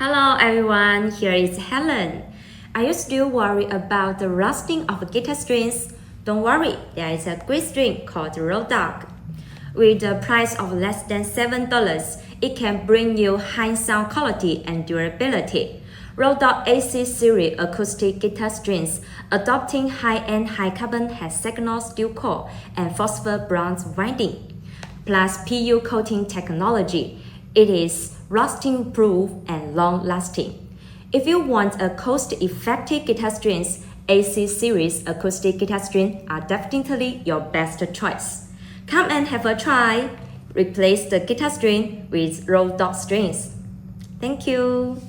Hello everyone, here is Helen. Are you still worried about the rusting of guitar strings? Don't worry, there is a great string called Road Dog. With a price of less than $7, it can bring you high sound quality and durability. Road Dog AC series acoustic guitar strings, adopting high-end high-carbon hexagonal steel core and phosphor bronze winding, plus PU coating technology. It is rusting-proof and long-lasting. If you want a cost-effective guitar strings, AC series acoustic guitar strings are definitely your best choice. Come and have a try. Replace the guitar string with Road Dog strings. Thank you.